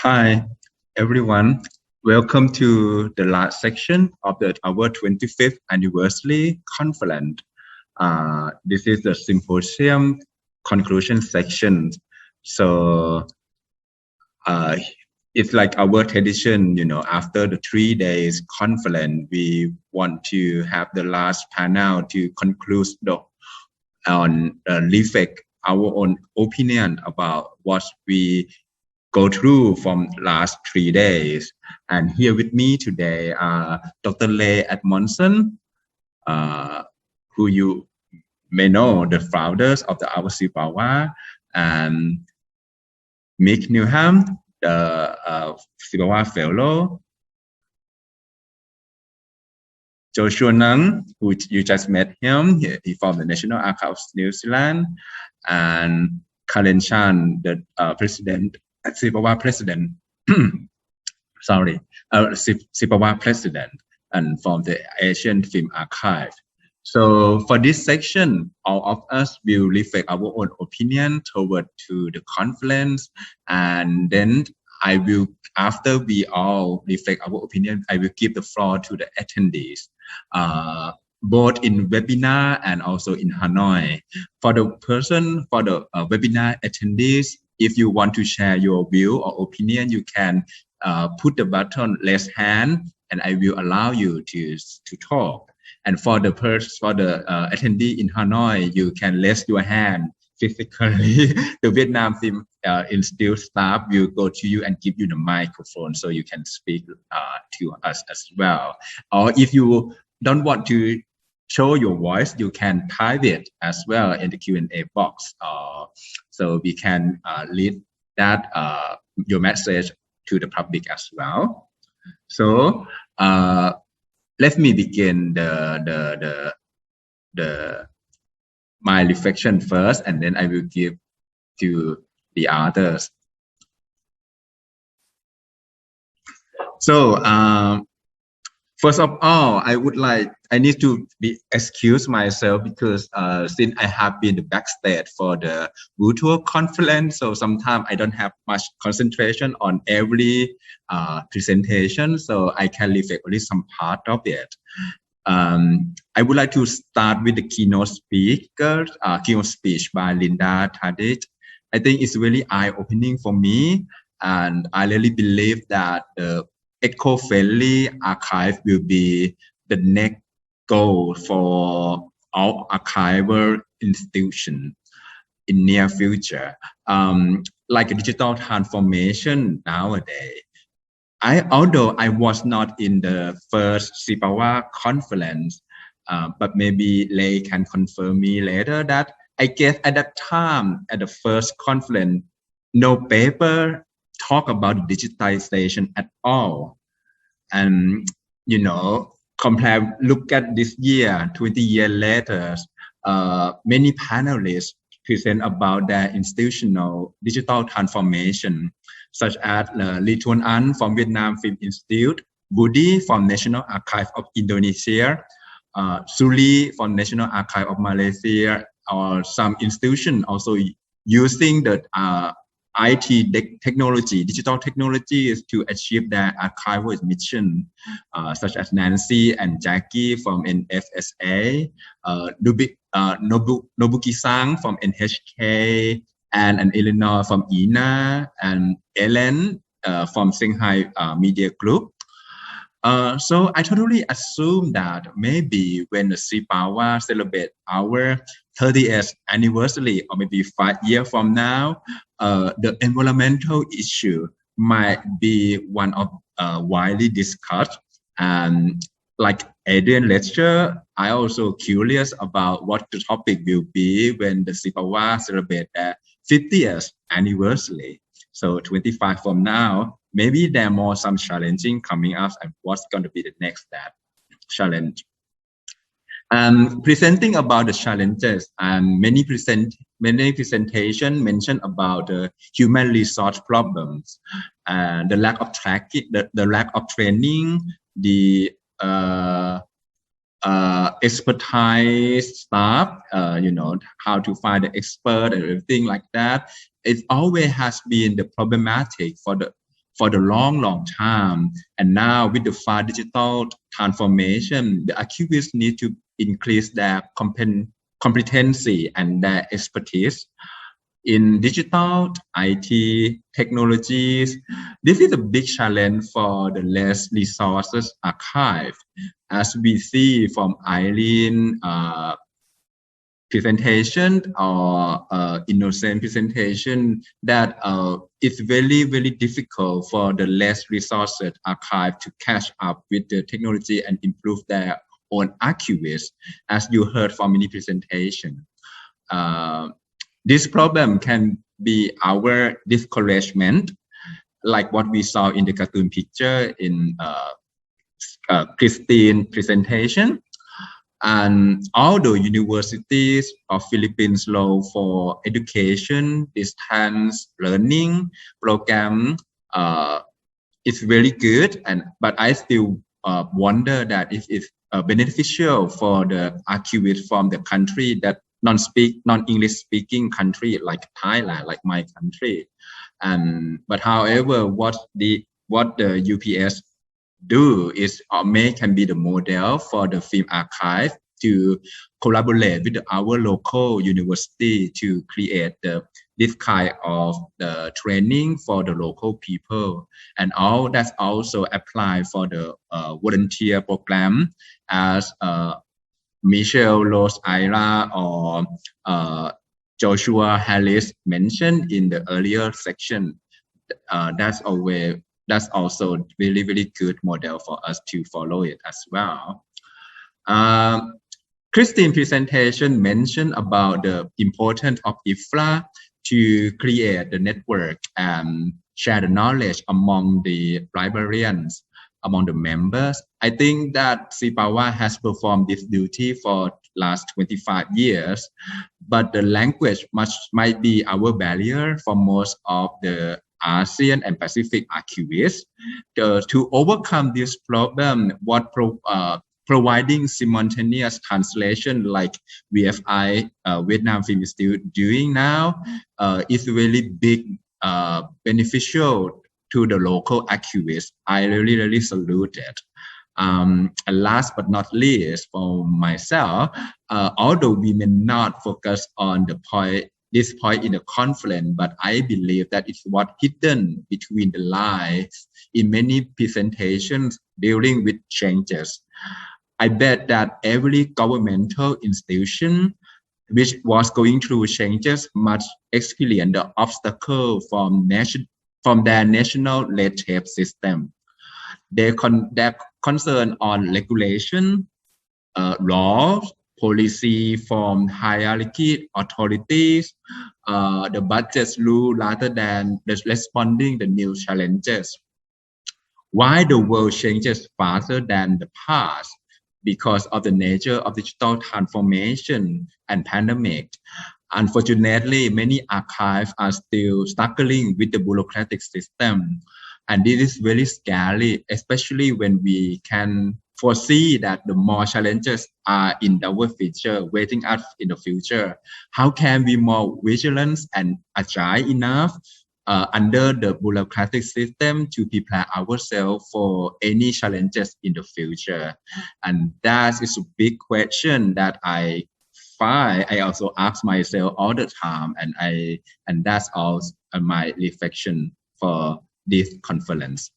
Hi, everyone. Welcome to the last section of our 25th anniversary conference. This is the symposium conclusion section. So it's like our tradition, after the 3 days conference, we want to have the last panel to conclude on reflect our own opinion about what we go through from last 3 days. And here with me today are Dr. Lay Edmondson, who you may know, the founders of the SEAPAVAA, and Mick Newham, the SEAPAVAA Fellow, Chotirosseranee, who you just met him, he from the National Archives of New Zealand, and Karen Chan, the president, SEAPAVAA president, sorry, SEAPAVAA president, and from the Asian Film Archive. So for this section, all of us will reflect our own opinion toward to the conference, and then I will, after we all reflect our opinion, I will give the floor to the attendees, both in webinar and also in Hanoi. For the webinar attendees, if you want to share your view or opinion, you can put the button raise hand, and I will allow you to talk. And for the attendee in Hanoi, you can raise your hand physically. The Vietnam Film Institute staff will go to you and give you the microphone so you can speak to us as well. Or if you don't want to show your voice, you can type it as well in the Q&A box. So we can read that your message to the public as well. So let me begin my reflection first, and then I will give to the others. So first of all, I need to excuse myself because since I have been the backstage for the virtual conference, so sometimes I don't have much concentration on every presentation, so I can reflect only some part of it. I would like to start with the keynote speech by Linda Tadich. I think it's really eye-opening for me, and I really believe that the eco-friendly archive will be the next goal for all archival institutions in near future. Like a digital transformation nowadays. Although I was not in the first SEAPAVAA conference, but maybe Lay can confirm me later that I guess at that time, at the first conference, no paper talk about digitization at all. And, look at this year, 20 years later, many panelists present about their institutional digital transformation, such as Lee Tuan An from Vietnam Film Institute, Budi from National Archive of Indonesia, Suli from National Archive of Malaysia, or some institutions also using the IT technology, digital technologies to achieve their archival mission, such as Nancy and Jackie from NFSA, Nobuki-san from NHK, and Eleanor from INA, and Ellen from Shanghai Media Group. So I totally assume that maybe when the SEAPAVAA celebrate our 30th anniversary, or maybe 5 years from now, the environmental issue might be one of widely discussed. And like Adrian lecture, I also curious about what the topic will be when the SEAPAVAA celebrate their 50th anniversary. So 25 from now, maybe there are more some challenging coming up, and what's going to be the next step challenge. Presenting about the challenges, and many presentations mention about the human resource problems, the lack of tracking, the lack of training, the expertise staff, how to find the expert and everything like that. It always has been the problematic for the long time. And now with the fast digital transformation, the archivists need to increase their competency and their expertise in digital IT technologies. This is a big challenge for the less resources archive, as we see from Eileen presentation or innocent presentation, that it's very difficult for the less resources archive to catch up with the technology and improve their own archivists, as you heard from many presentation. This problem can be our discouragement, like what we saw in the cartoon picture in Christine's presentation. And although universities of Philippines law for education distance learning program is very good, but I still wonder that if it's beneficial for the archivists from the country that non-English speaking country like Thailand, like my country. But however, what the UPS do is can be the model for the film archive to collaborate with our local university to create this kind of the training for the local people, and all that's also applied for the volunteer program, as Michelle Rose Ira or Joshua Harris mentioned in the earlier section. That's also very good model for us to follow it as well. Christine's presentation mentioned about the importance of IFLA to create the network and share the knowledge among the librarians, among the members. I think that SEAPAVAA has performed this duty for last 25 years, but the language might be our barrier for most of the ASEAN and Pacific archivists. To overcome this problem, providing simultaneous translation like VFI Vietnam Film is still doing now is really big beneficial to the local archivists. I really salute it. And last but not least, for myself, although we may not focus on this point in the conference, but I believe that it's what hidden between the lines in many presentations dealing with changes. I bet that every governmental institution which was going through changes must experience the obstacle from their national red tape system. Their concern on regulation, laws, policy from hierarchy authorities, the budget rule rather than responding to new challenges. Why the world changes faster than the past? Because of the nature of digital transformation and pandemic. Unfortunately, many archives are still struggling with the bureaucratic system. And this is very scary, especially when we can foresee that the more challenges are in our future, waiting us in the future. How can we be more vigilant and agile enough under the bureaucratic system to prepare ourselves for any challenges in the future? And that is a big question that I also ask myself all the time, and that's also my reflection for this conference.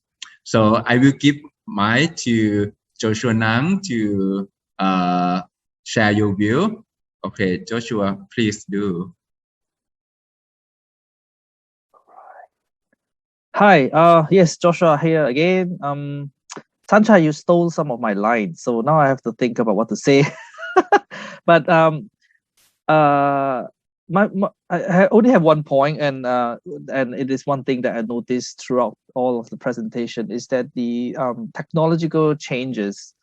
So I will give mic to Joshua Nang to share your view. Okay, Joshua, please do. Hi, yes, Joshua here again. Sanchai, you stole some of my lines, so now I have to think about what to say. But I only have one point, and it is one thing that I noticed throughout all of the presentation is that the technological changes,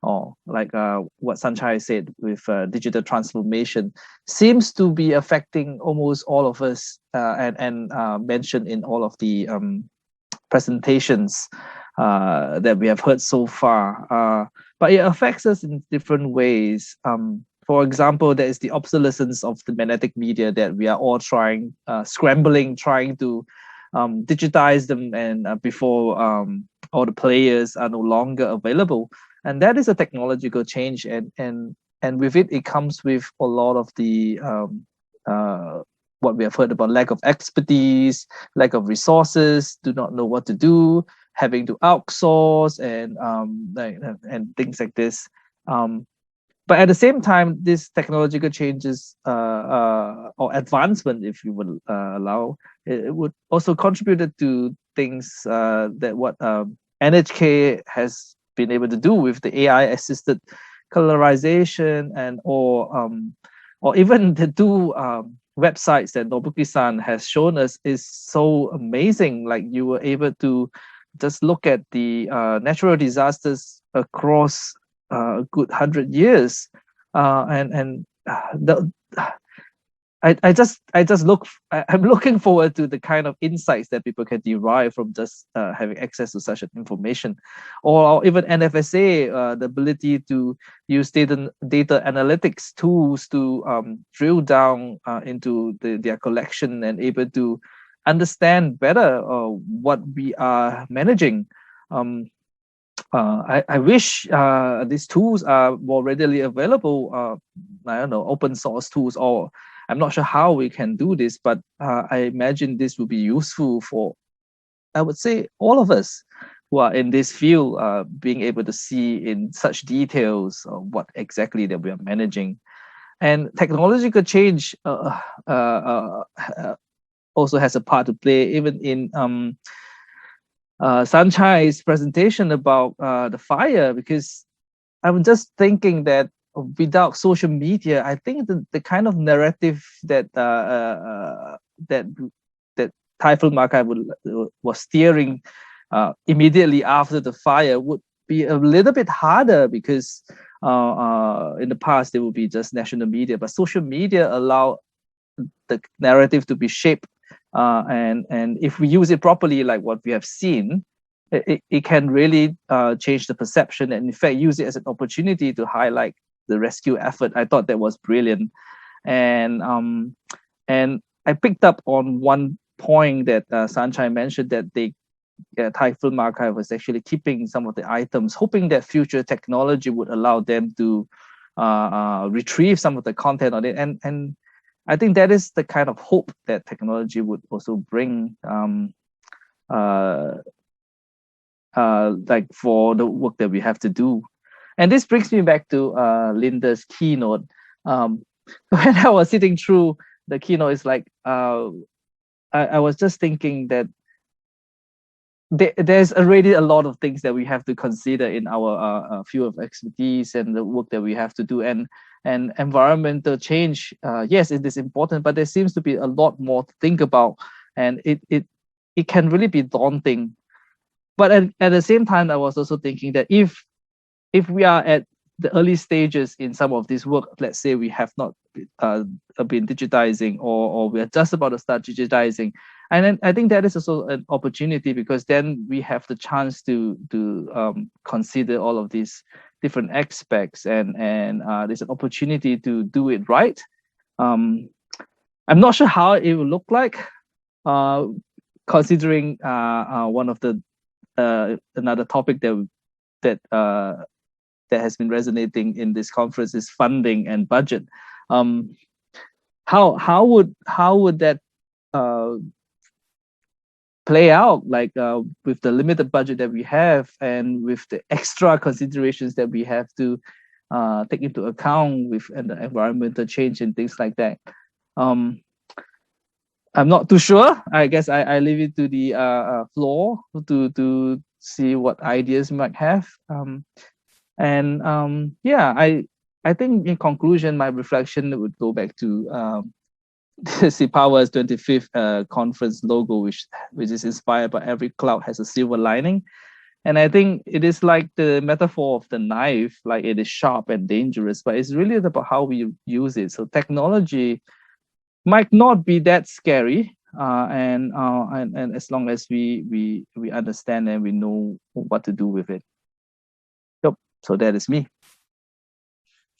or like what Sanchai said with digital transformation, seems to be affecting almost all of us, and mentioned in all of the presentations that we have heard so far. But it affects us in different ways. For example, there is the obsolescence of the magnetic media that we are all scrambling, trying to digitize them, and before all the players are no longer available. And that is a technological change, and with it comes with a lot of the what we have heard about: lack of expertise, lack of resources, do not know what to do, having to outsource, and things like this. But at the same time, these technological changes or advancement, if you would allow, it would also contribute to things that what NHK has been able to do with the AI-assisted colorization, and or even the two websites that Nobuki-san has shown us is so amazing. Like, you were able to just look at the natural disasters across a good 100 years, and I'm looking forward to the kind of insights that people can derive from just having access to such an information, or even NFSA, the ability to use data analytics tools to drill down into their collection and able to understand better what we are managing. I wish these tools are more readily available. I don't know, open source tools, or I'm not sure how we can do this, but I imagine this will be useful for, I would say, all of us who are in this field, being able to see in such details what exactly that we are managing. And technological change also has a part to play, even in Sanchai's presentation about the fire, because I'm just thinking that without social media, I think the kind of narrative that that Typhoon Archive was steering immediately after the fire would be a little bit harder, because in the past it would be just national media, but social media allow the narrative to be shaped, and if we use it properly, like what we have seen, it can really change the perception, and in fact use it as an opportunity to highlight the rescue effort. I thought that was brilliant, and I picked up on one point that Sanchai mentioned, that Thai Film Archive was actually keeping some of the items, hoping that future technology would allow them to retrieve some of the content on it, and I think that is the kind of hope that technology would also bring, like for the work that we have to do. And this brings me back to Linda's keynote. When I was sitting through the keynote, it's like I was just thinking that there's already a lot of things that we have to consider in our field of expertise and the work that we have to do. And environmental change, yes, it is important, but there seems to be a lot more to think about, and it can really be daunting. But at the same time, I was also thinking that if we are at the early stages in some of this work, let's say we have not been digitizing, or we are just about to start digitizing, and then I think that is also an opportunity, because then we have the chance to consider all of these different aspects, and there's an opportunity to do it right. I'm not sure how it will look like, considering one of the another topic that has been resonating in this conference is funding and budget. How would that play out, like with the limited budget that we have, and with the extra considerations that we have to take into account with the environmental change and things like that? I'm not too sure. I guess I leave it to the floor to see what ideas you might have. Yeah, I think in conclusion, my reflection would go back to SEAPAVAA's 25th conference logo, which is inspired by every cloud has a silver lining. And I think it is like the metaphor of the knife, like it is sharp and dangerous, but it's really about how we use it. So technology might not be that scary, and as long as we understand and we know what to do with it. Yep. So that is me.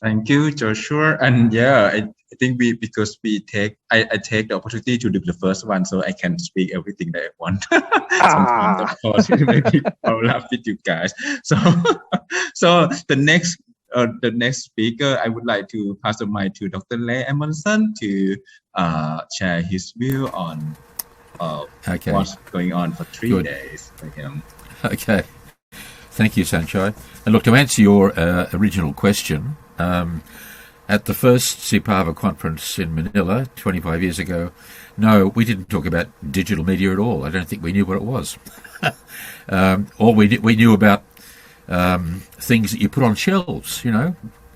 Thank you, Joshua. And yeah, I think because I take the opportunity to do the first one, so I can speak everything that I want. Sometimes, of course, maybe I'll laugh with you guys. So, so the next speaker, I would like to pass the mic to Dr. Lay Edmondson to share his view on what's going on for 3 days for him. Okay. Thank you, Sanchai. And look, to answer your original question, at the first SEAPAVAA conference in Manila 25 years ago, no, we didn't talk about digital media at all. I don't think we knew what it was. All we knew about things that you put on shelves,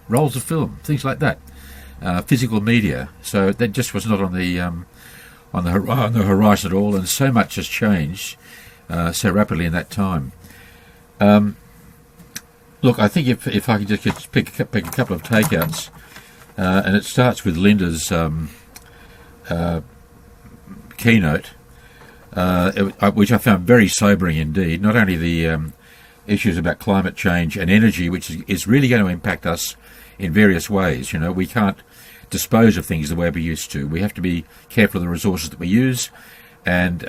rolls of film, things like that, physical media. So that just was not on the horizon at all, and so much has changed so rapidly in that time. Look, I think if I could just pick a couple of takeouts, and it starts with Linda's keynote, which I found very sobering indeed. Not only the issues about climate change and energy, which is really going to impact us in various ways. We can't dispose of things the way we used to. We have to be careful of the resources that we use, and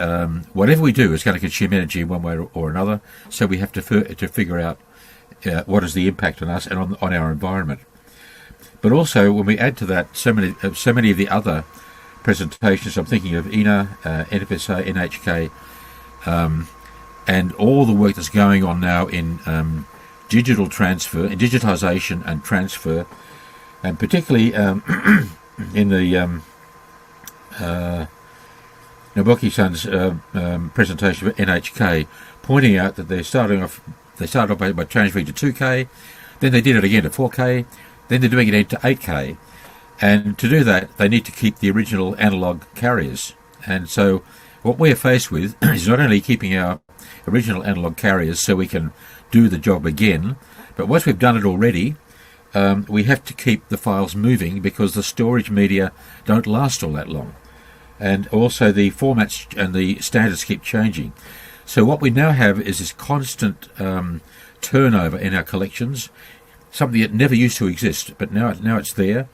whatever we do is going to consume energy in one way or another. So we have to figure out what is the impact on us and on our environment. But also, when we add to that so many of the other presentations, I'm thinking of INA, NFSA, NHK, and all the work that's going on now in digital transfer, in digitization and transfer, and particularly in the Nobuki-san's presentation of NHK, pointing out that they started off by transferring to 2K, then they did it again to 4K, then they're doing it into 8K. And to do that, they need to keep the original analog carriers. And so what we're faced with is not only keeping our original analog carriers so we can do the job again, but once we've done it already, we have to keep the files moving because the storage media don't last all that long. And also the formats and the standards keep changing. So what we now have is this constant turnover in our collections, something that never used to exist, but now it's there.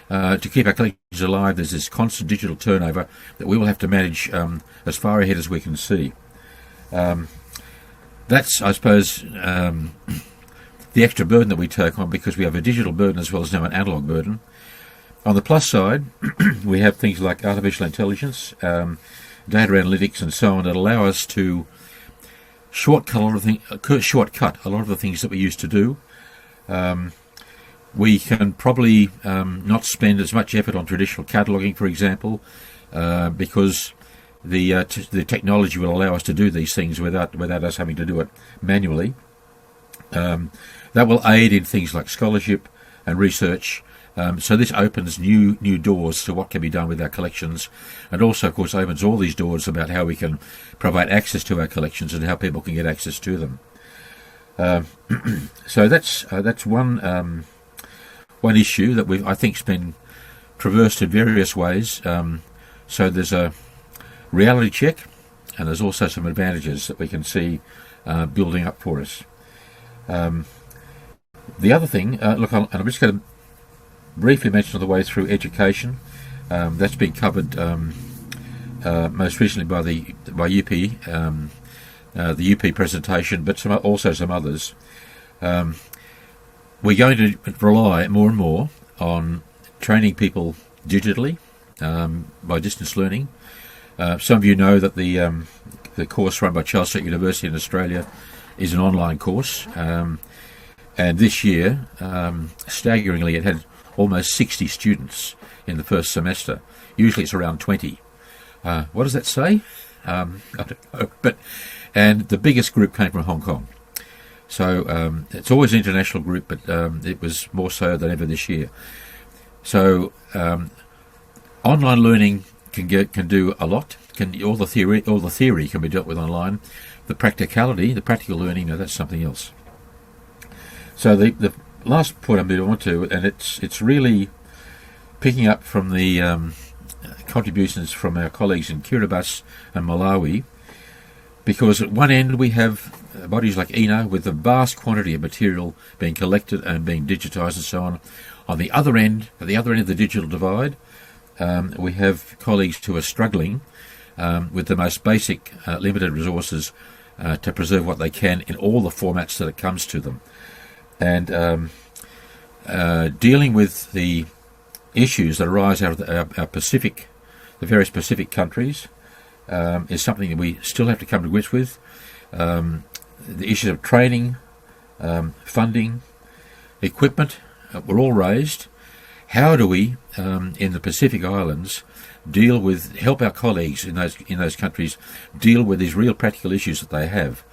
To keep our collections alive, there's this constant digital turnover that we will have to manage as far ahead as we can see. That's, I suppose, the extra burden that we take on because we have a digital burden as well as now an analog burden. On the plus side, we have things like artificial intelligence, data analytics and so on that allow us to shortcut a lot of the things that we used to do. We can probably not spend as much effort on traditional cataloguing, for example, because the technology will allow us to do these things without us having to do it manually. That will aid in things like scholarship and research. So this opens new doors to what can be done with our collections, and also, of course, opens all these doors about how we can provide access to our collections and how people can get access to them. So that's one issue that I think's been traversed in various ways. So there's a reality check, and there's also some advantages that we can see building up for us. The other thing, look, and I'm just going to briefly mention on the way through education. That's been covered most recently by UP, the UP presentation, but also some others. We're going to rely more and more on training people digitally by distance learning. Some of you know that the course run by Charles Sturt University in Australia is an online course, and this year, staggeringly, it had almost 60 students in the first semester. Usually it's around 20. What does that say? I don't know. And the biggest group came from Hong Kong. So it's always an international group, but it was more so than ever this year. So online learning can do a lot. All the theory can be dealt with online. The practical learning, that's something else. So the last point I move on to, and it's really picking up from the contributions from our colleagues in Kiribati and Malawi, because at one end we have bodies like ENA, with the vast quantity of material being collected and being digitised and so on. On the other end, at the other end of the digital divide, we have colleagues who are struggling with the most basic limited resources to preserve what they can in all the formats that it comes to them. And dealing with the issues that arise out of our Pacific, the various Pacific countries, is something that we still have to come to grips with. The issues of training, funding, equipment were all raised. How do we, in the Pacific Islands, help our colleagues in those countries deal with these real practical issues that they have?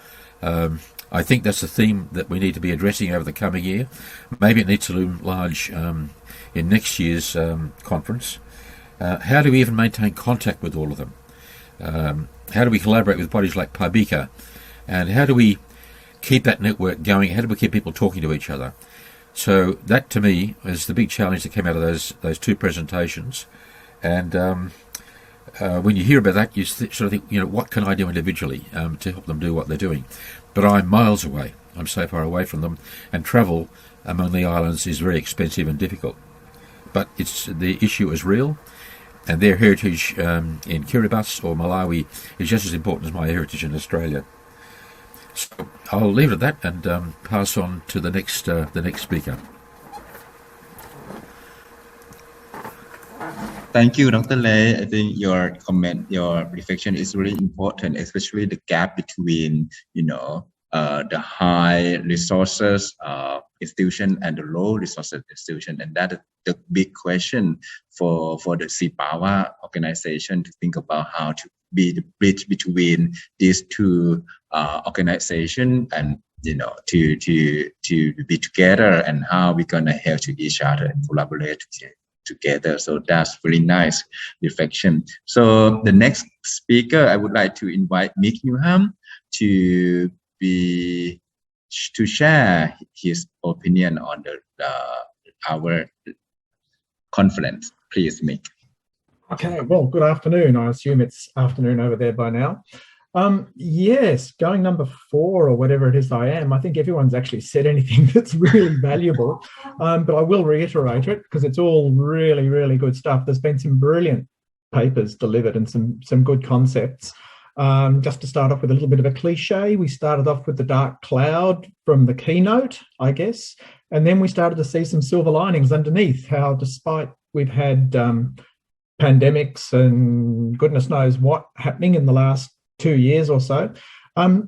I think that's the theme that we need to be addressing over the coming year. Maybe it needs to loom large in next year's conference. How do we even maintain contact with all of them? How do we collaborate with bodies like PABICA? And how do we keep that network going? How do we keep people talking to each other? So that, to me, is the big challenge that came out of those two presentations. And when you hear about that, you sort of think, what can I do individually to help them do what they're doing? But I'm miles away. I'm so far away from them, and travel among the islands is very expensive and difficult. But the issue is real, and their heritage in Kiribati or Malawi is just as important as my heritage in Australia. So I'll leave it at that and pass on to the next speaker. Thank you, Dr. Lay. I think your comment, your reflection is really important, especially the gap between, the high resources institution and the low resources institution, and that is the big question for the SEAPAVAA organization to think about how to be the bridge between these two organizations, and to be together, and how we're gonna help to each other and collaborate together. So that's really nice reflection. So the next speaker, I would like to invite Mick Newham to share his opinion on our conference. Please, Mick. Okay, well, good afternoon. I assume it's afternoon over there by now. Yes, going number 4 or whatever it is I think everyone's actually said anything that's really valuable, but I will reiterate it because it's all really, really good stuff. There's been some brilliant papers delivered and some good concepts. Just to start off with a little bit of a cliche, we started off with the dark cloud from the keynote, I guess, and then we started to see some silver linings underneath, how despite we've had pandemics and goodness knows what happening in the last 2 years or so, a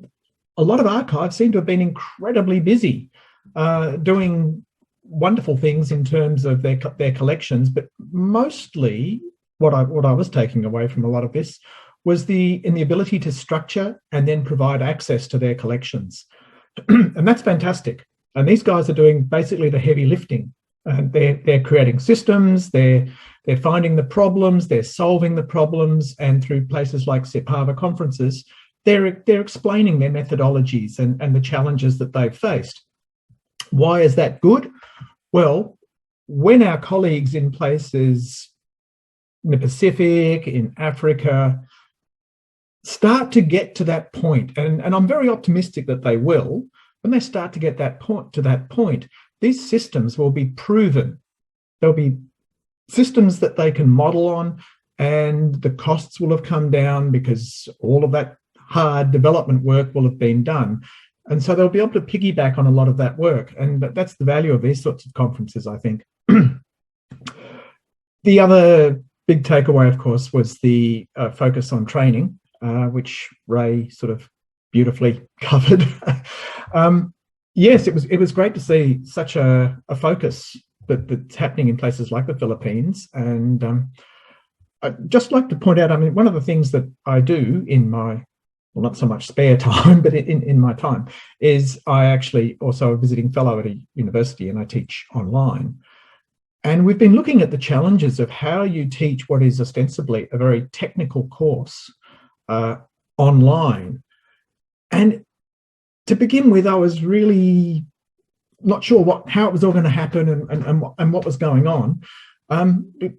lot of archives seem to have been incredibly busy doing wonderful things in terms of their collections, but mostly what I was taking away from a lot of this was the ability to structure and then provide access to their collections. And that's fantastic. And these guys are doing basically the heavy lifting. They're creating systems, they're finding the problems, they're solving the problems, and through places like SEAPAVAA conferences, they're explaining their methodologies and the challenges that they've faced. Why is that good? Well, when our colleagues in places in the Pacific, in Africa, start to get to that point, and I'm very optimistic that they will, when they start to get to that point, these systems will be proven. There'll be systems that they can model on, and the costs will have come down because all of that hard development work will have been done. And so they'll be able to piggyback on a lot of that work. And that's the value of these sorts of conferences, I think. The other big takeaway, of course, was the focus on training, which Ray sort of beautifully covered. Yes, it was great to see such a focus that's happening in places like the Philippines. And I'd just like to point out, one of the things that I do in my, well, not so much spare time, but in my time, is I actually also a visiting fellow at a university, and I teach online. And we've been looking at the challenges of how you teach what is ostensibly a very technical course online. And to begin with, I was really not sure how it was all going to happen and what was going on.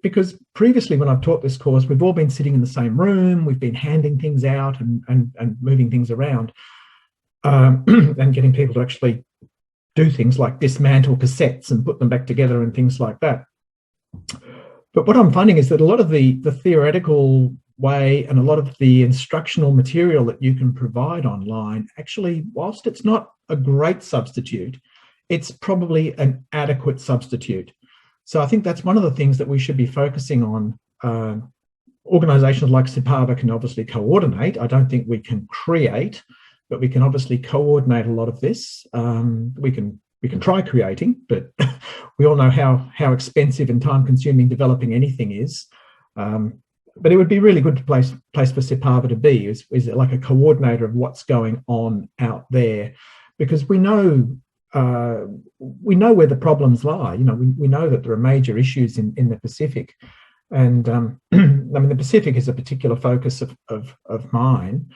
Because previously when I've taught this course, we've all been sitting in the same room, we've been handing things out and moving things around. and getting people to actually do things like dismantle cassettes and put them back together and things like that. But what I'm finding is that a lot of the theoretical way and a lot of the instructional material that you can provide online, actually, whilst it's not a great substitute, it's probably an adequate substitute. So I think that's one of the things that we should be focusing on. Organisations like SEAPAVAA can obviously coordinate. I don't think we can create, but we can obviously coordinate a lot of this. We can try creating, but we all know how expensive and time-consuming developing anything is. But it would be really good place for SEAPAVAA to be, is like a coordinator of what's going on out there, because we know where the problems lie. You know, we know that there are major issues in the Pacific, and I mean, the Pacific is a particular focus of mine.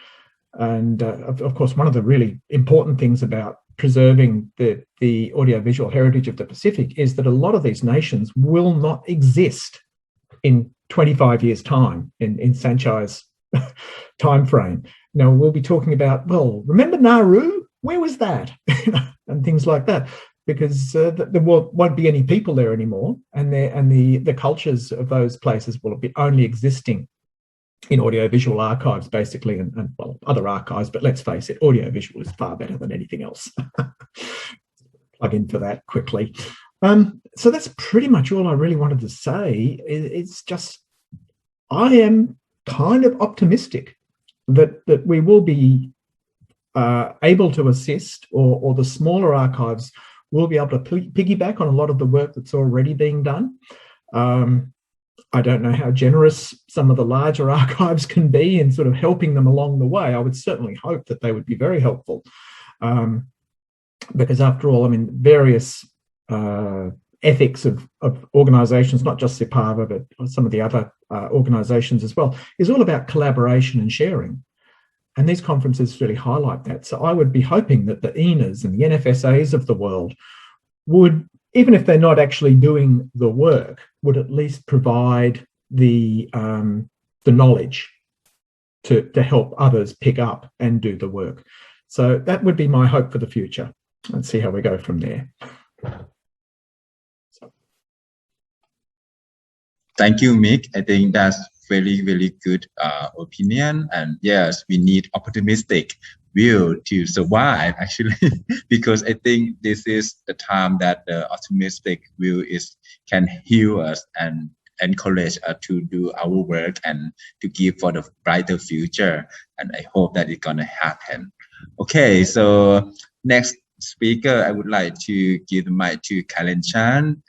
And of course, one of the really important things about preserving the audiovisual heritage of the Pacific is that a lot of these nations will not exist in 25 years' time, in Sanchai's time frame. Now, we'll be talking about, well, remember Nauru? Where was that? And things like that, because there won't be any people there anymore, and the cultures of those places will be only existing in audiovisual archives, basically, and well, other archives, but let's face it, audiovisual is far better than anything else. Plug in for that quickly. So that's pretty much all I really wanted to say. It's just, I am kind of optimistic that we will be able to assist, or the smaller archives will be able to piggyback on a lot of the work that's already being done. I don't know how generous some of the larger archives can be in sort of helping them along the way. I would certainly hope that they would be very helpful, because after all, I mean, various ethics of organisations, not just SEAPAVAA, but some of the other organisations as well, is all about collaboration and sharing. And these conferences really highlight that. So I would be hoping that the ENAs and the NFSAs of the world would, even if they're not actually doing the work, would at least provide the knowledge to help others pick up and do the work. So that would be my hope for the future. Let's see how we go from there. Thank you, Mick. I think that's very, very good opinion. And yes, we need optimistic will to survive, actually, because I think this is the time that the optimistic will can heal us and encourage us to do our work and to give for the brighter future. And I hope that it's gonna happen. Okay, so next speaker, I would like to give the mic to Karen Chan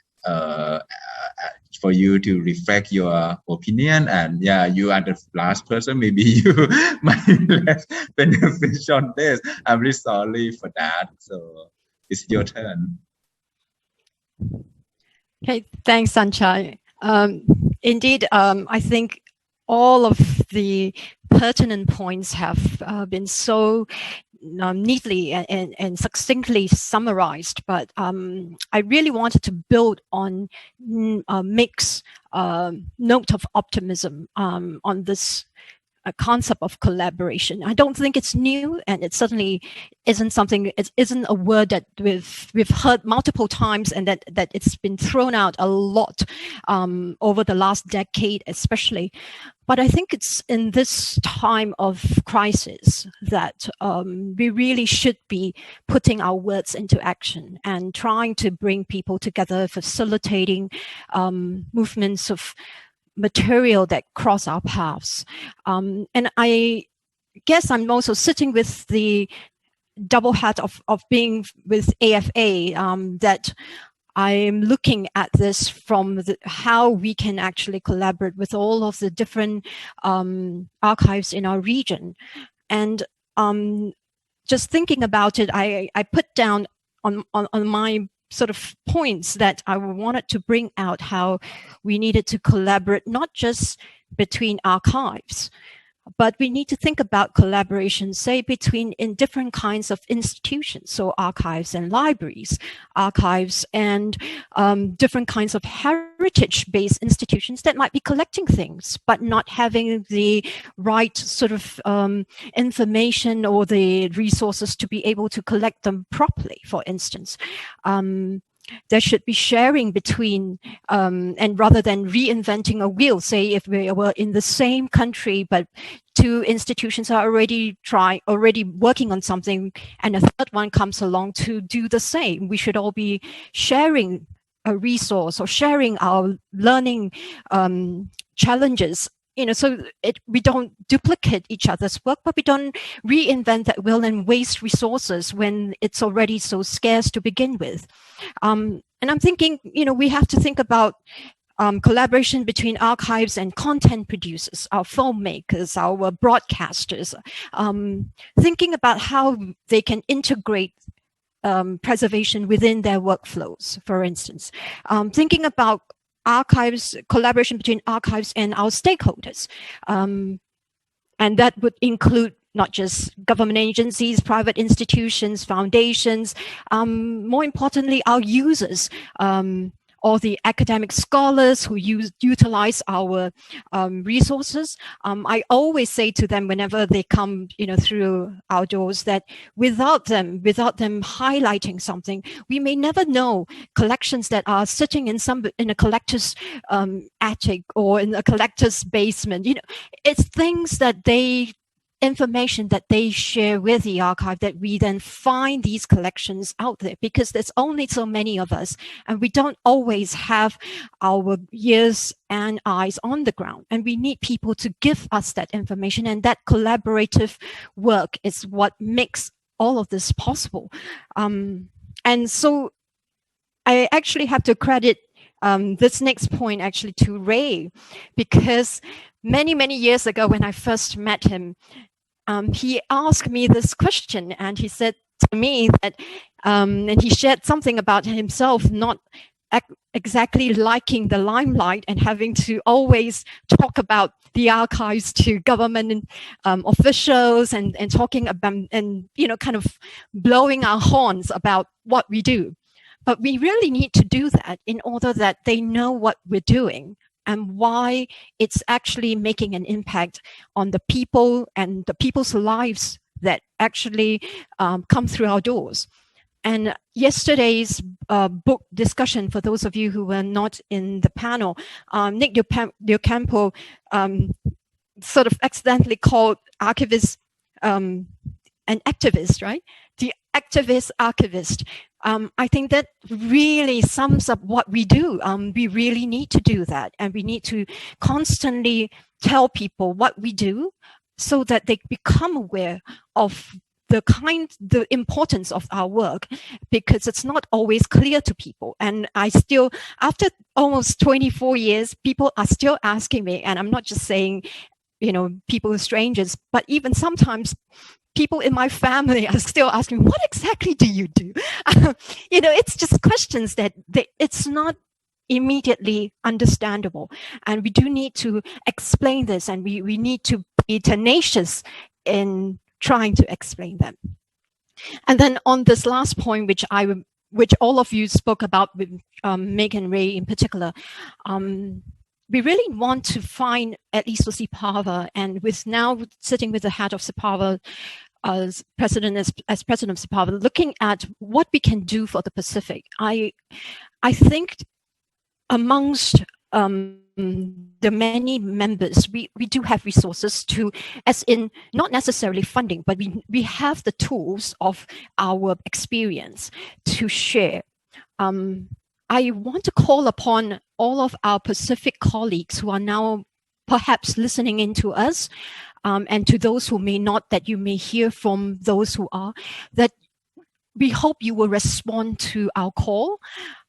for you to reflect your opinion. And yeah, you are the last person, maybe you might less benefit on this. I'm really sorry for that. So it's your turn. Okay, thanks, Sanchai. Indeed, I think all of the pertinent points have been so neatly and succinctly summarized, but I really wanted to build on Mick's note of optimism on this concept of collaboration. I don't think it's new, and it certainly isn't something. It isn't a word that we've heard multiple times, and that it's been thrown out a lot over the last decade, especially. But I think it's in this time of crisis that we really should be putting our words into action and trying to bring people together, facilitating movements of material that cross our paths. And I guess I'm also sitting with the double hat of being with AFA, that I'm looking at this from how we can actually collaborate with all of the different archives in our region. And just thinking about it, I put down on my sort of points that I wanted to bring out how we needed to collaborate, not just between archives, but we need to think about collaboration, say, between in different kinds of institutions, so archives and libraries, archives and different kinds of heritage-based institutions that might be collecting things, but not having the right sort of information or the resources to be able to collect them properly, for instance. There should be sharing between, and rather than reinventing a wheel, say if we were in the same country, but two institutions are already working on something, and a third one comes along to do the same. We should all be sharing a resource or sharing our learning challenges, so we don't duplicate each other's work, but we don't reinvent that wheel and waste resources when it's already so scarce to begin with. And I'm thinking, we have to think about collaboration between archives and content producers, our filmmakers, our broadcasters, thinking about how they can integrate preservation within their workflows, for instance. Thinking about archives, collaboration between archives and our stakeholders. And that would include not just government agencies, private institutions, foundations, more importantly, our users, or the academic scholars who utilize our resources. I always say to them whenever they come, through our doors, that without them highlighting something, we may never know collections that are sitting in a collector's attic or in a collector's basement. It's things that information that they share with the archive that we then find these collections out there, because there's only so many of us and we don't always have our ears and eyes on the ground, and we need people to give us that information, and that collaborative work is what makes all of this possible. And so I actually have to credit this next point actually to Ray, because many years ago when I first met him, he asked me this question, and he said to me that, and he shared something about himself not exactly liking the limelight and having to always talk about the archives to government officials and talking about, and kind of blowing our horns about what we do. But we really need to do that in order that they know what we're doing and why it's actually making an impact on the people and the people's lives that actually come through our doors. And yesterday's book discussion, for those of you who were not in the panel, Nick Newham sort of accidentally called archivists an activist, right? The activist archivist. I think that really sums up what we do. We really need to do that, and we need to constantly tell people what we do so that they become aware of the importance of our work, because it's not always clear to people. And I still, after almost 24 years, people are still asking me, and I'm not just saying, people, strangers, but even sometimes people in my family are still asking, what exactly do you do? It's just questions that it's not immediately understandable. And we do need to explain this, and we need to be tenacious in trying to explain them. And then on this last point, which all of you spoke about with Mick and Ray in particular, we really want to find, at least for SEAPAVAA, and with now sitting with the head of SEAPAVAA as president of SEAPAVAA, looking at what we can do for the Pacific. I think amongst the many members, we do have resources to, as in not necessarily funding, but we have the tools of our experience to share. I want to call upon all of our Pacific colleagues who are now perhaps listening in to us, and to those who may not, that you may hear from those who are, that we hope you will respond to our call.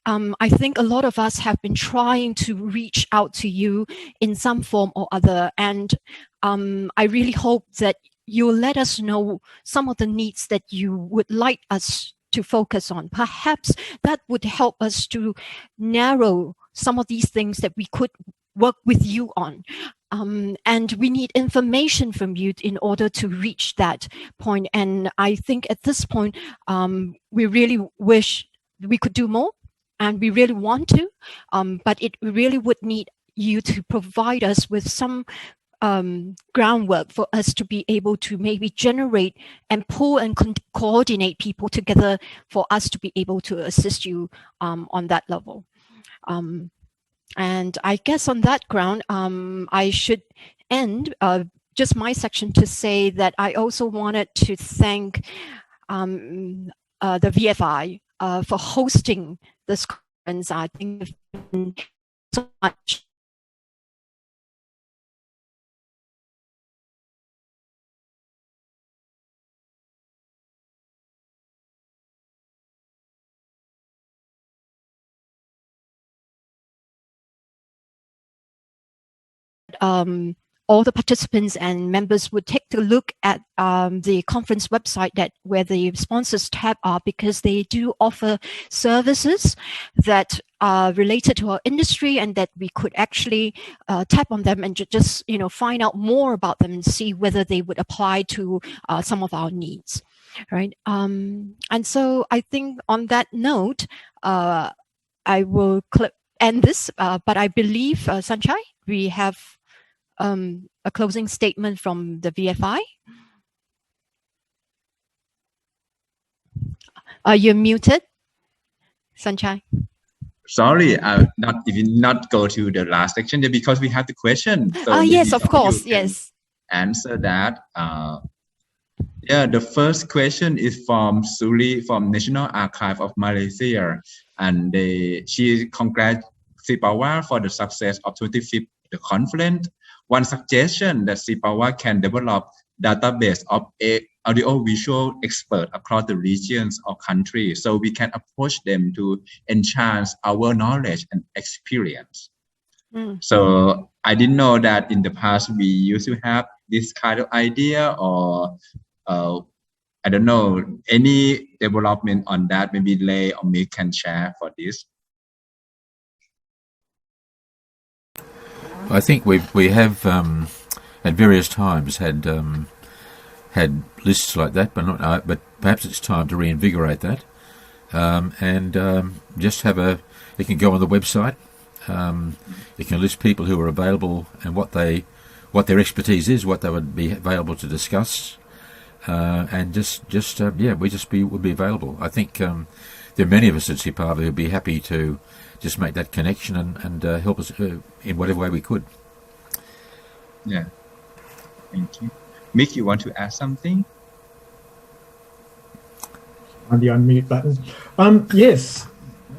I think a lot of us have been trying to reach out to you in some form or other, and I really hope that you'll let us know some of the needs that you would like us to focus on. Perhaps that would help us to narrow some of these things that we could work with you on. And we need information from you in order to reach that point. And I think at this point, we really wish we could do more. and we really want to, but it really would need you to provide us with some groundwork for us to be able to maybe generate and pull and coordinate people together for us to be able to assist you on that level. And I guess on that ground, I should end just my section to say that I also wanted to thank the VFI for hosting this conference. I think it's been so much all the participants and members would take a look at the conference website where the sponsors tab are, because they do offer services that are related to our industry, and that we could actually tap on them and just find out more about them and see whether they would apply to some of our needs, right? And so I think on that note, I will end this, but I believe, Sanchai, we have a closing statement from the VFI. You're muted, Sanchai. Sorry, I'll not go to the last section because we have the question. So yes, of course, yes. Answer that. Yeah, the first question is from Suli from National Archive of Malaysia, and she congrats SEAPAVAA for the success of 25th conference. One suggestion that SEAPAVAA can develop database of audio-visual experts across the regions or countries, so we can approach them to enhance our knowledge and experience. So I didn't know that in the past we used to have this kind of idea, or I don't know, any development on that. Maybe Lei or Mick can share for this. I think we have at various times had lists like that, but perhaps it's time to reinvigorate that, and just have you can go on the website, you can list people who are available and what their expertise is, what they would be available to discuss, and we would be available. I think there are many of us at SEAPAVAA who'd be happy to just make that connection and help us in whatever way we could. Yeah, thank you. Mick, you want to add something? On the unmute button. Yes,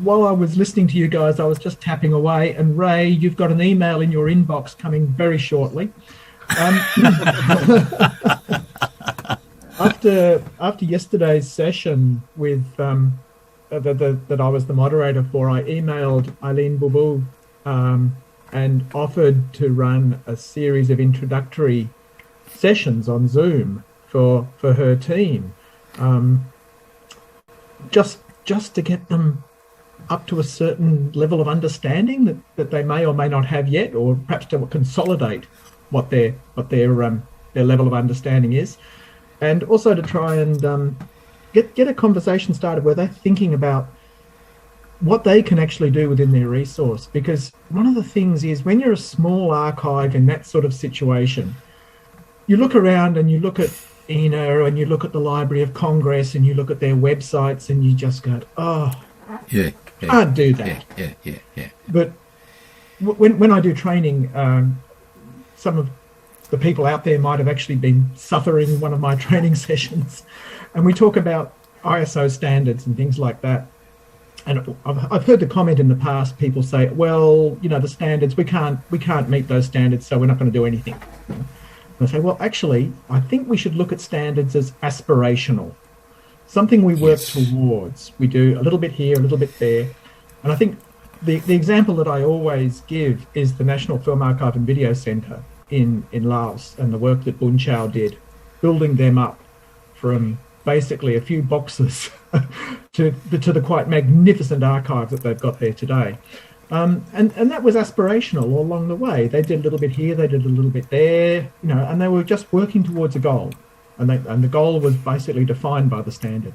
while I was listening to you guys, I was just tapping away, and Ray, you've got an email in your inbox coming very shortly. After yesterday's session with that I was the moderator for, I emailed Eileen Bubu and offered to run a series of introductory sessions on Zoom for her team, just to get them up to a certain level of understanding that they may or may not have yet, or perhaps to consolidate what their level of understanding is, and also to try and get a conversation started where they're thinking about what they can actually do within their resource. Because one of the things is, when you're a small archive in that sort of situation, you look around and you look at ENA and you look at the Library of Congress and you look at their websites and you just go, can't do that. Yeah. But when I do training, some of the people out there might have actually been suffering one of my training sessions, and we talk about ISO standards and things like that. And I've heard the comment in the past, people say, well, the standards, we can't meet those standards, so we're not going to do anything. And I say, well, actually, I think we should look at standards as aspirational, something we work towards. We do a little bit here, a little bit there. And I think the example that I always give is the National Film Archive and Video Centre in Laos, and the work that Bun Chao did, building them up from basically a few boxes to the quite magnificent archive that they've got there today. And that was aspirational all along the way. They did a little bit here, they did a little bit there, and they were just working towards a goal. And the goal was basically defined by the standard.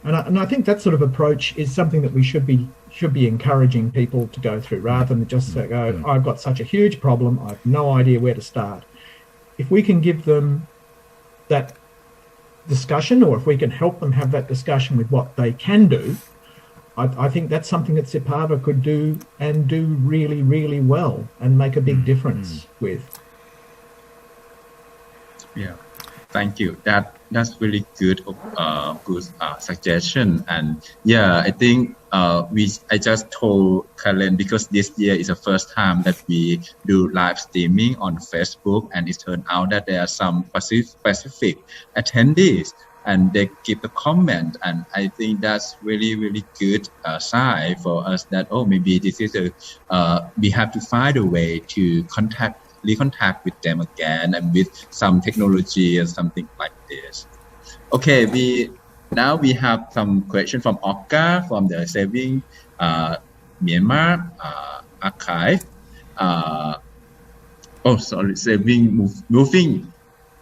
And I think that sort of approach is something that we should be encouraging people to go through, rather than just say, "Oh, I've got such a huge problem, I have no idea where to start." If we can give them that discussion, or if we can help them have that discussion with what they can do, I think that's something that SEAPAVAA could do, and do really, really well, and make a big difference with. Yeah, thank you. That's really good suggestion. And yeah, I think I just told Karen, because this year is the first time that we do live streaming on Facebook, and it turned out that there are some specific attendees, and they give the comment, and I think that's really, really good sign for us that, oh, maybe this is we have to find a way to recontact with them again, and with some technology or something like this. Okay, we have some question from Okka from the Saving Myanmar archive. Saving Moving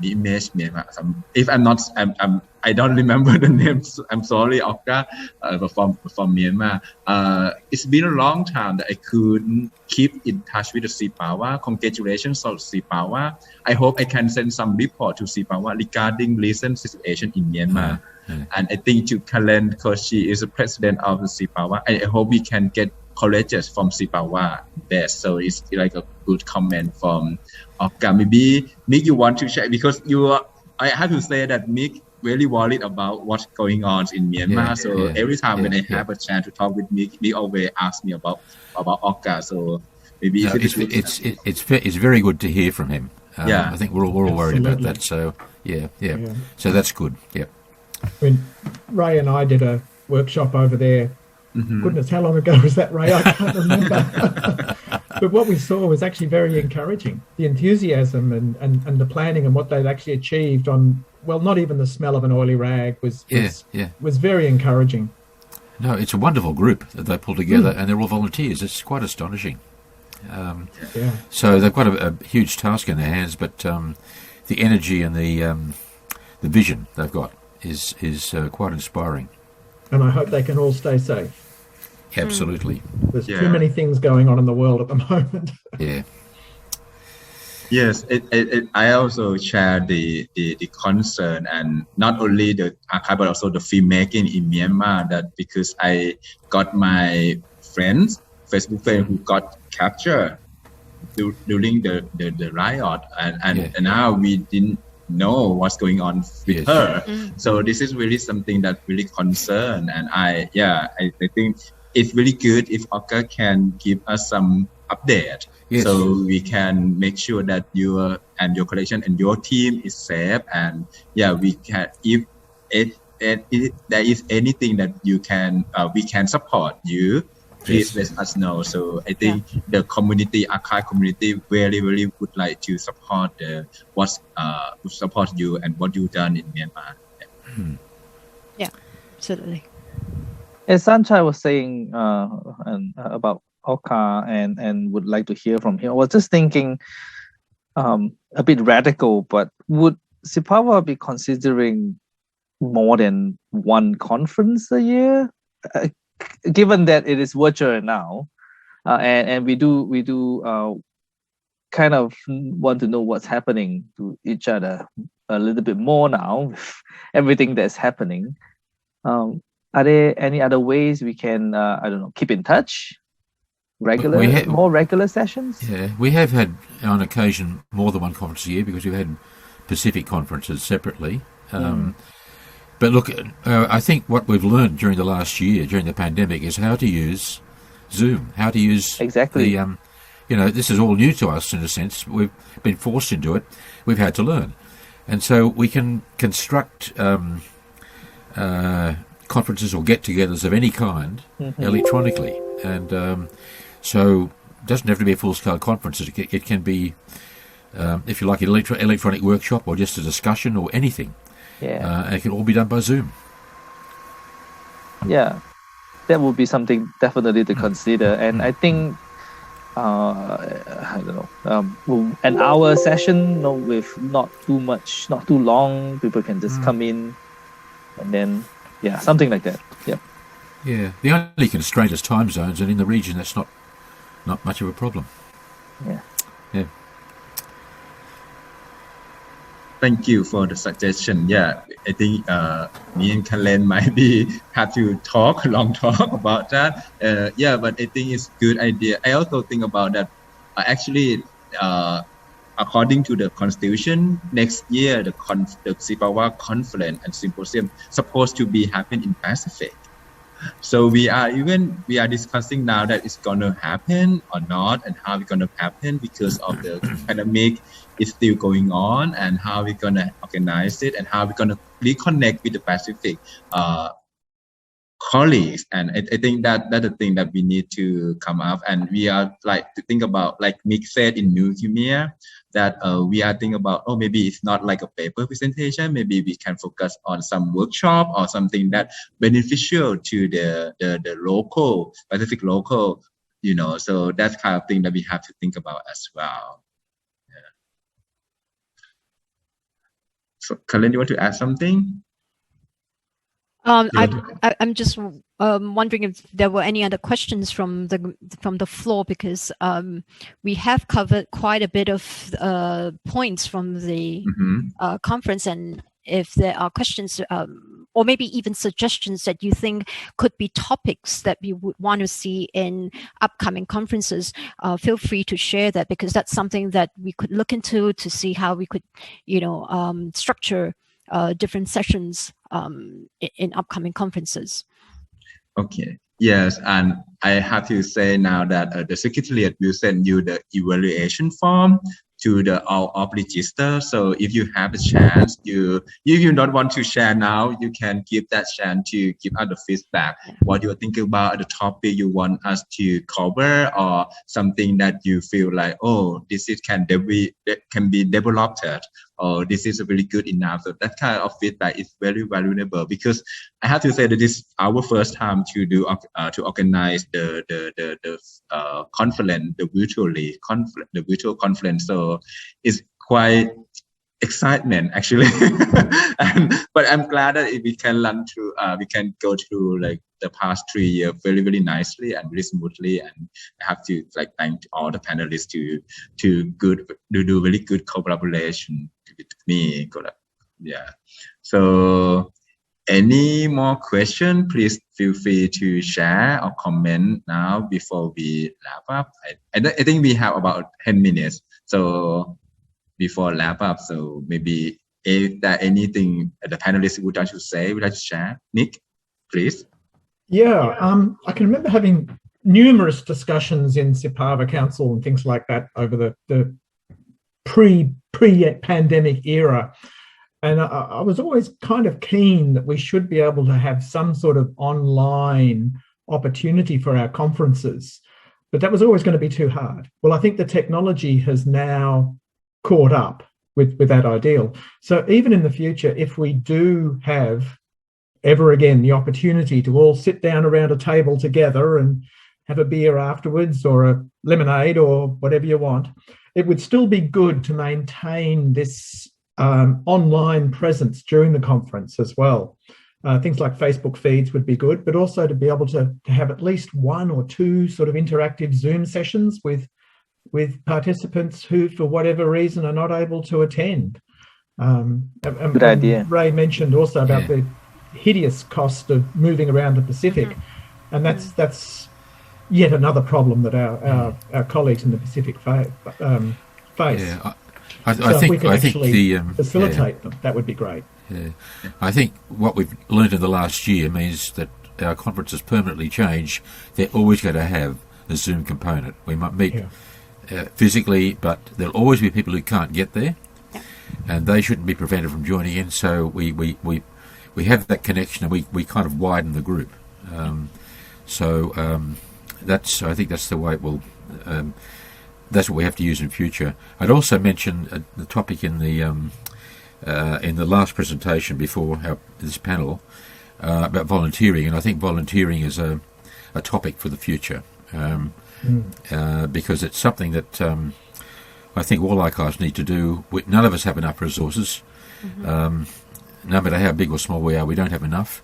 the Image Myanmar. If I'm not, I don't remember the names. I'm sorry, Okka, from Myanmar. It's been a long time that I couldn't keep in touch with the SEAPAVAA. Congratulations on SEAPAVAA. I hope I can send some report to SEAPAVAA regarding recent situation in Myanmar. And I think to Karen, because she is the president of the SEAPAVAA, I hope we can get colleges from SEAPAVAA there. So it's like a good comment from Okka. Maybe Mick, you want to share, because I have to say that Mick really worried about what's going on in Myanmar. Every time when I have a chance to talk with Mick, he always asks me about Okka. So maybe it's very good to hear from him. I think we're all worried about that. So yeah. So that's good. Yeah. When Ray and I did a workshop over there, goodness, how long ago was that, Ray? I can't remember. But what we saw was actually very encouraging. The enthusiasm and the planning and what they'd actually achieved on, well, not even the smell of an oily rag was very encouraging. No, it's a wonderful group that they pull together, and they're all volunteers. It's quite astonishing. So they've got a huge task in their hands, but the energy and the vision they've got is quite inspiring. And I hope they can all stay safe. Absolutely. There's too many things going on in the world at the moment. Yes, I also share the concern, and not only the archive but also the filmmaking in Myanmar, that because I got my Facebook friend who got captured during the riot, and now we didn't know what's going on with her. So this is really something that really concern, and I think it's really good if Okka can give us some update, so we can make sure that your collection and your team is safe, and we can, if there is anything that you can we can support you, please let us know. So I think the archive community really would like to support support you and what you've done in Myanmar. Yeah, absolutely. As Sanchai was saying about Okka and would like to hear from him, I was just thinking a bit radical, but would SEAPAVAA be considering more than one conference a year? Given that it is virtual now, and we do kind of want to know what's happening to each other a little bit more now with everything that's happening. Are there any other ways we can, keep in touch? More regular sessions? Yeah, we have had on occasion more than one conference a year, because we've had Pacific conferences separately. But look, I think what we've learned during the last year, during the pandemic, is how to use Zoom, how to use this is all new to us in a sense. We've been forced into it. We've had to learn. And so we can construct conferences or get-togethers of any kind electronically. And so it doesn't have to be a full-scale conference. It can be, if you like, an electronic workshop or just a discussion or anything. It can all be done by Zoom. Yeah, that would be something definitely to consider. And I think, an hour session, with not too long, people can just come in and then Yeah, something like that. Yep. Yeah. The only constraint is time zones, and in the region that's not much of a problem. Yeah. Yeah. Thank you for the suggestion. Yeah, I think me and Kalen might have to long talk about that. Yeah, but I think it's a good idea. I also think about that. Actually, according to the Constitution, next year the SEAPAVAA conference and symposium supposed to be happen in Pacific. So we are discussing now that it's gonna happen or not, and how it's gonna happen because of the pandemic is still going on, and how we're gonna organize it, and how we're gonna reconnect with the Pacific colleagues. And I think that's the thing that we need to come up, and we are like to think about, like Mick said in Newham, that we are thinking about, maybe it's not like a paper presentation, maybe we can focus on some workshop or something that beneficial to the local Pacific local, so that's kind of thing that we have to think about as well. Yeah. So Kalen, you want to add something? I'm just wondering if there were any other questions from the floor, because we have covered quite a bit of points from the conference, and if there are questions or maybe even suggestions that you think could be topics that we would want to see in upcoming conferences, feel free to share that, because that's something that we could look into to see how we could, structure different sessions in upcoming conferences. Okay. Yes, and I have to say now that the Secretariat will send you the evaluation form to the all of register. So if you have a chance, you don't want to share now, you can give that chance to give us the feedback. What you're thinking about, the topic you want us to cover, or something that you feel like, this can be developed, or this is really good enough. So that kind of feedback is very valuable, because I have to say that this is our first time to do to organize the conference, the virtual conference. So it's quite excitement actually. But I'm glad that we can go through like the past 3 years very, very nicely and very smoothly. And I have to thank all the panelists to do really good collaboration with me. Yeah. So any more question, please feel free to share or comment now before we wrap up. I think we have about 10 minutes. So before wrap up, so maybe if there anything the panelists would like to say, would like to share. Nick, please. Yeah, I can remember having numerous discussions in SEAPAVAA Council and things like that over the pre-pandemic era. And I was always kind of keen that we should be able to have some sort of online opportunity for our conferences, but that was always going to be too hard. Well, I think the technology has now caught up with that ideal. So even in the future, if we do have ever again the opportunity to all sit down around a table together and have a beer afterwards, or a lemonade, or whatever you want, it would still be good to maintain this online presence during the conference as well. Things like Facebook feeds would be good, but also to be able to have at least 1 or 2 sort of interactive Zoom sessions with participants who, for whatever reason, are not able to attend. Good idea. Ray mentioned also about the hideous cost of moving around the Pacific, and that's yet another problem that our colleagues in the Pacific face. Yeah, I think facilitate them, that would be great. Yeah, I think what we've learned in the last year means that our conferences permanently change. They're always going to have a Zoom component. We might meet physically, but there'll always be people who can't get there, and they shouldn't be prevented from joining in. So we have that connection, and we kind of widen the group. I think that's the way it will. That's what we have to use in future. I'd also mention the topic in the last presentation before this panel about volunteering, and I think volunteering is a topic for the future, because it's something that I think all archives need to do. None of us have enough resources. No matter how big or small we are, we don't have enough.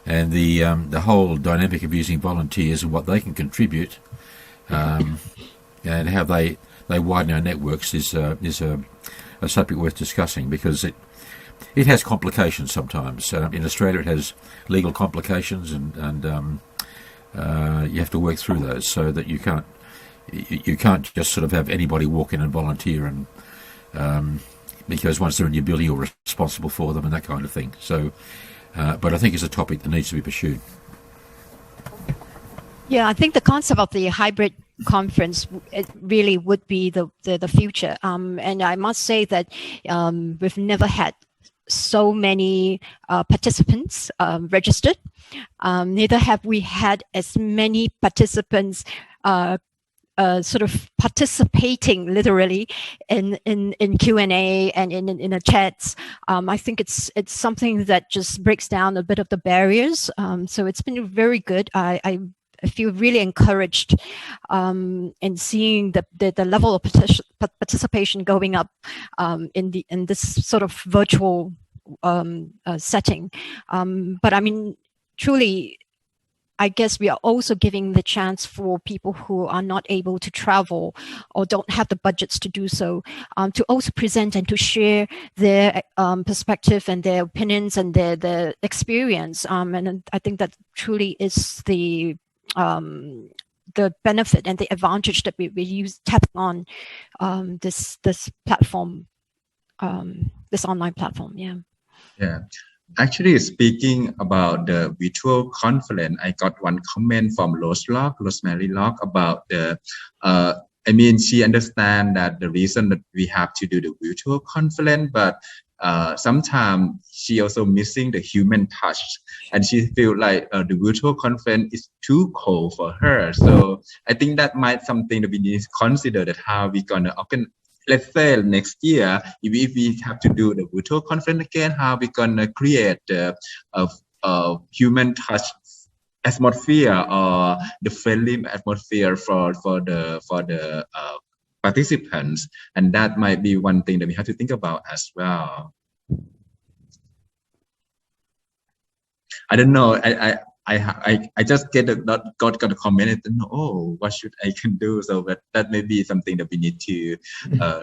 and the whole dynamic of using volunteers and what they can contribute, and how they widen our networks is a subject worth discussing, because it has complications sometimes. In Australia, it has legal complications, and you have to work through those, so that you can't just sort of have anybody walk in and volunteer, and because once they're in your building, you're responsible for them and that kind of thing. So, but I think it's a topic that needs to be pursued. Yeah, I think the concept of the hybrid conference, it really would be the future. And I must say that we've never had so many participants registered. Neither have we had as many participants sort of participating literally in Q&A and in the chats. I think it's something that just breaks down a bit of the barriers. So it's been very good. I feel really encouraged in seeing the level of participation going up in this sort of virtual setting. But I mean, truly, I guess we are also giving the chance for people who are not able to travel or don't have the budgets to do so, to also present and to share their perspective and their opinions and their experience. And I think that truly is the benefit and the advantage that we tapping on this platform, this online platform. Yeah. Actually, speaking about the virtual conference, I got one comment from Rosemary Locke, about she understands that the reason that we have to do the virtual conference, but sometimes she also missing the human touch, and she feel like the virtual conference is too cold for her. So I think that might something that we need to consider, that how we gonna organize. Let's say next year, if we have to do the virtual conference again, how we gonna create a human touch atmosphere, or the friendly atmosphere for the participants, and that might be one thing that we have to think about as well. I don't know. I just got a comment and what should I can do? So that may be something that we need to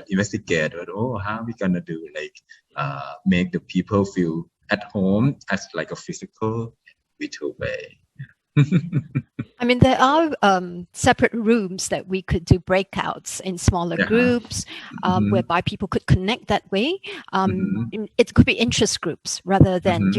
investigate. But how we gonna do, like make the people feel at home as like a physical virtual way. I mean, there are separate rooms that we could do breakouts in smaller groups, whereby people could connect that way. It could be interest groups rather than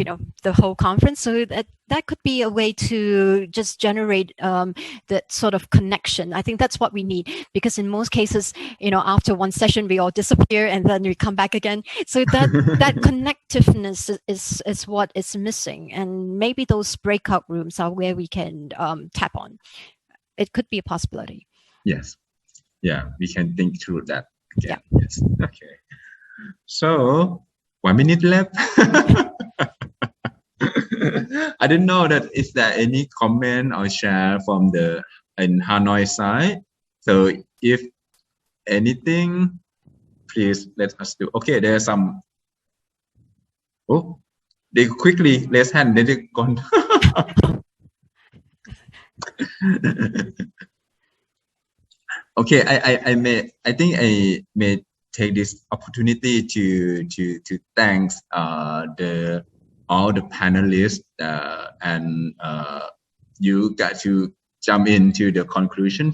the whole conference. So that could be a way to just generate that sort of connection. I think that's what we need, because in most cases, after one session we all disappear and then we come back again. So that connectiveness is what is missing, and maybe those breakout rooms are where we can tap on. It could be a possibility. Yes. Yeah, we can think through that again. Yeah. Yes. Okay. So 1 minute left. I don't know that is there any comment or share from in Hanoi side. So if anything, please let us do. Okay, there's some. They quickly raise hand. They gone. Okay, I think I may take this opportunity to thank all the panelists, and you got to jump into the conclusion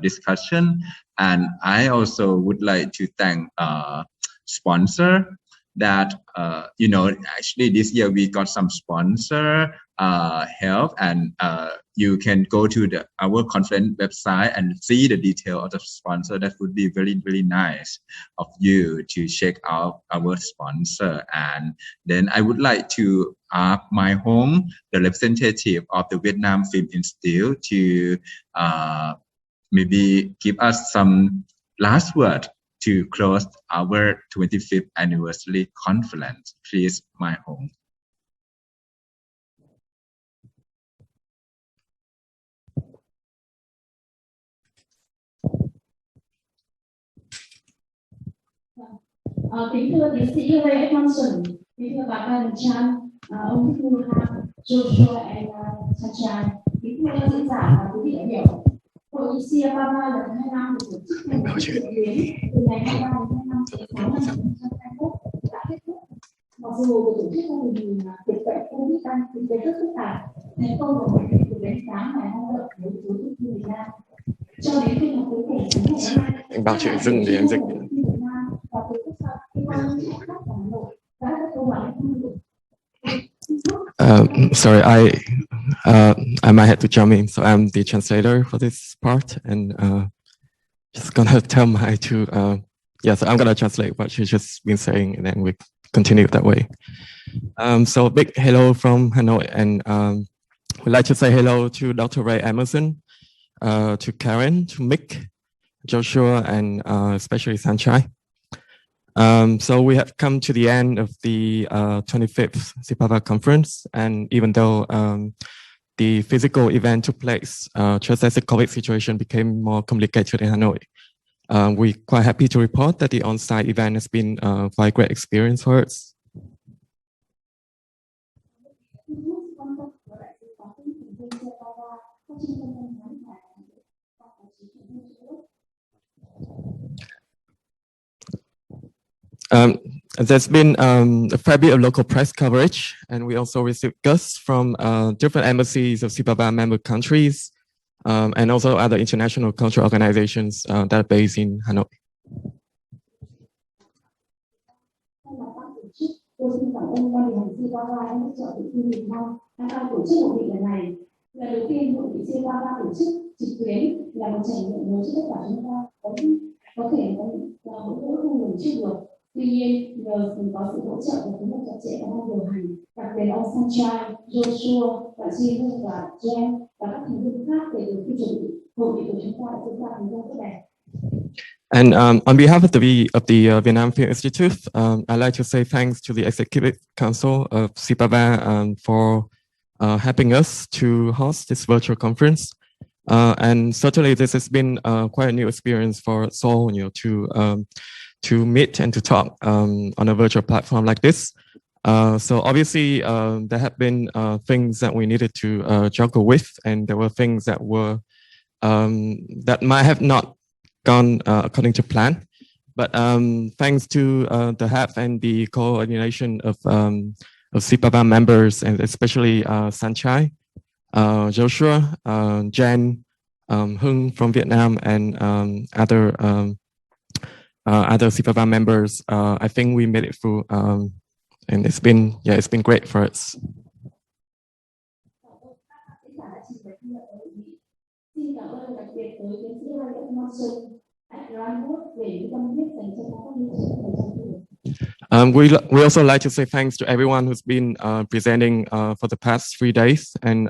discussion, and I also would like to thank sponsor that actually this year we got some sponsor help, and you can go to our conference website and see the detail of the sponsor. That would be very, very nice of you to check out our sponsor. And then I would like to ask my home, the representative of the Vietnam Film Institute, to maybe give us some last word to close our 25th anniversary conference. Please, my home. Kính thưa tiến sĩ Edmondson, Kính thưa bà Panelists, ông Mick Newham, Joshua and Sanchai, kính thưa diễn giả và quý vị đại biểu. Hội nghị SEAPAVAA lần thứ 25 được tổ chức theo hình thức trực tuyến từ ngày 23 đến 25 tháng 6 năm 2021 đã kết thúc. Mặc dù được tổ chức trong tình hình dịch bệnh Covid đang diễn biến rất phức tạp, thành công của hội nghị được đánh giá ngày hôm nay đối với công ty Việt Nam. Cho đến khi mà cuối cùng của ngày hôm nay, anh bảo chuyện dừng thì anh dịch. và từ quốc gia cơ quan chức năng của Hà Nội đã có câu hỏi Sorry, I might have to jump in. So I'm the translator for this part, and just gonna tell my two. So I'm gonna translate what she's just been saying, and then we continue that way. So big hello from Hanoi, and we'd like to say hello to Dr. Ray Edmondson, to Karen, to Mick, Joshua, and especially Sanchai. So we have come to the end of the 25th SEAPAVAA conference, and even though the physical event took place, just as the COVID situation became more complicated in Hanoi, we're quite happy to report that the on-site event has been quite a great experience for us. There's been a fair bit of local press coverage, and we also received guests from different embassies of SEAPAVAA member countries, and also other international cultural organizations that are based in Hanoi. Tôi xin cảm ơn ban điều hành SEAPAVAA đã hỗ trợ Tự nhiên Việt Nam đang tổ chức hội nghị lần này. Lần đầu tiên hội nghị SEAPAVAA tổ chức trực tuyến là một trải nghiệm mới cho tất cả chúng ta, có thể là một nỗi không lường trước được. Tuy nhiên, nhờ có sự hỗ trợ và phối hợp chặt chẽ của ban điều hành, đặc biệt ông Sanchai, Joshua, bạn Jin và Jen và các thành viên khác để được chuẩn bị hội nghị của chúng ta đã diễn ra thành công tốt đẹp. And on behalf of the Vietnam Film Institute, I'd like to say thanks to the Executive Council of SEAPAVAA for helping us to host this virtual conference. And certainly this has been quite a new experience for us all, to meet and to talk on a virtual platform like this. So obviously there have been things that we needed to juggle with, and there were things that were that might have not gone according to plan. But thanks to the help and the coordination of SEAPAVAA members, and especially Sanchai, Joshua, Jen, Hung from Vietnam, and other SEAPAVAA members, I think we made it through, and it's been great for us. We also like to say thanks to everyone who's been presenting for the past 3 days, and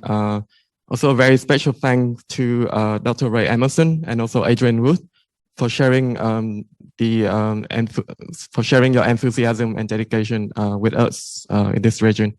also a very special thanks to Dr. Ray Edmondson and also Adrian Wood for sharing for sharing your enthusiasm and dedication with us in this region.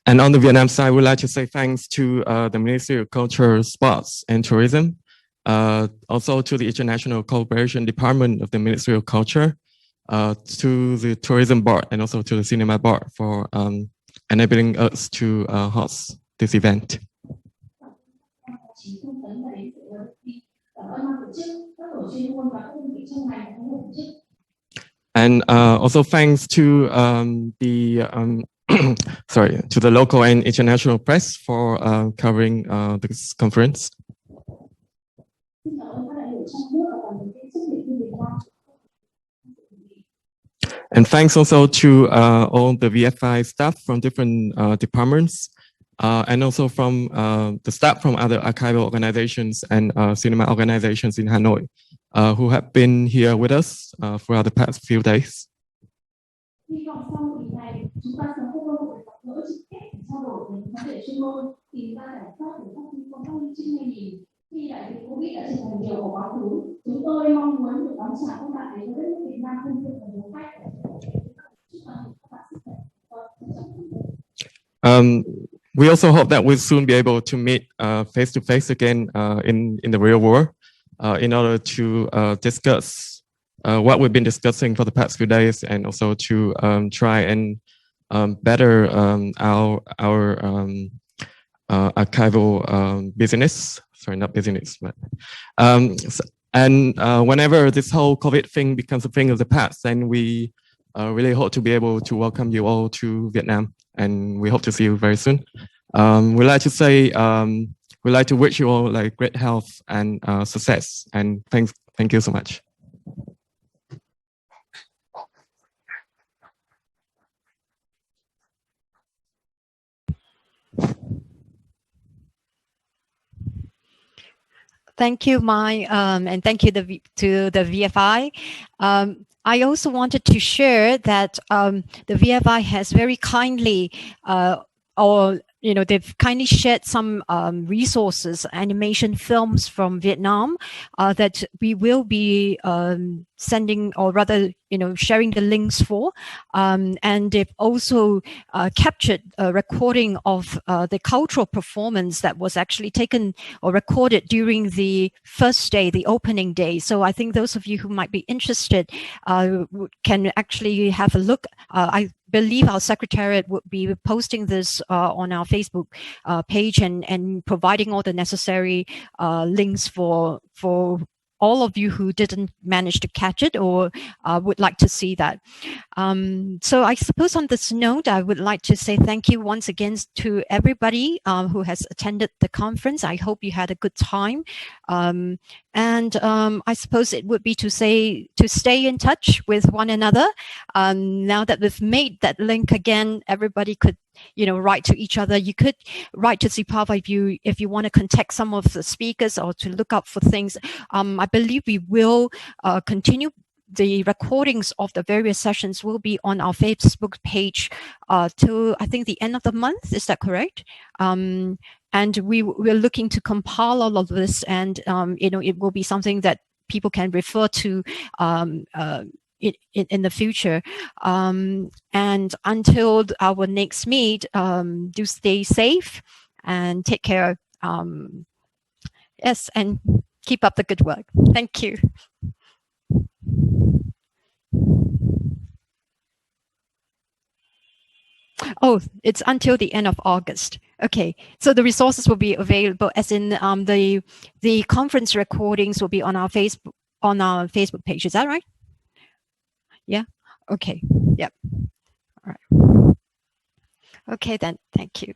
And on the Vietnam side, we'd like to say thanks to the Ministry of Culture, Sports and Tourism, also to the International Cooperation Department of the Ministry of Culture, to the Tourism Board, and also to the Cinema Board for enabling us to host this event. And also thanks to to the local and international press for covering this conference. And thanks also to all the VFI staff from different departments, and also from the staff from other archival organizations and cinema organizations in Hanoi, who have been here with us throughout the past few days. we also hope that we'll soon be able to meet face to face again in the real world in order to discuss what we've been discussing for the past few days, and also to try and better our archival business. Sorry, not business, but whenever this whole COVID thing becomes a thing of the past, then we really hope to be able to welcome you all to Vietnam, and we hope to see you very soon. We'd like to say, we'd like to wish you all like great health and success, and thank you so much. Thank you, Mai, and thank you to the VFI. I also wanted to share that the VFI has very kindly, they've kindly shared some resources, animation films from Vietnam that we will be sending, or rather, sharing the links for. And they've also captured a recording of the cultural performance that was actually taken or recorded during the first day, the opening day. So I think those of you who might be interested can actually have a look. I believe our secretariat would be posting this on our Facebook page and providing all the necessary links for all of you who didn't manage to catch it or would like to see that. So I suppose on this note, I would like to say thank you once again to everybody who has attended the conference. I hope you had a good time. And I suppose it would be to stay in touch with one another. Now that we've made that link again, everybody could write to each other. You could write to SEAPAVAA if you want to contact some of the speakers or to look up for things. I believe we will continue. The recordings of the various sessions will be on our Facebook page till I think the end of the month. Is that correct? And we're looking to compile all of this, and it will be something that people can refer to in the future. And until our next meet, do stay safe and take care. Yes, and keep up the good work. Thank you. Oh, it's until the end of August. Okay, so the resources will be available, as in the conference recordings will be on our Facebook page. Is that right? Yeah. Okay. Yep. All right. Okay then. Thank you.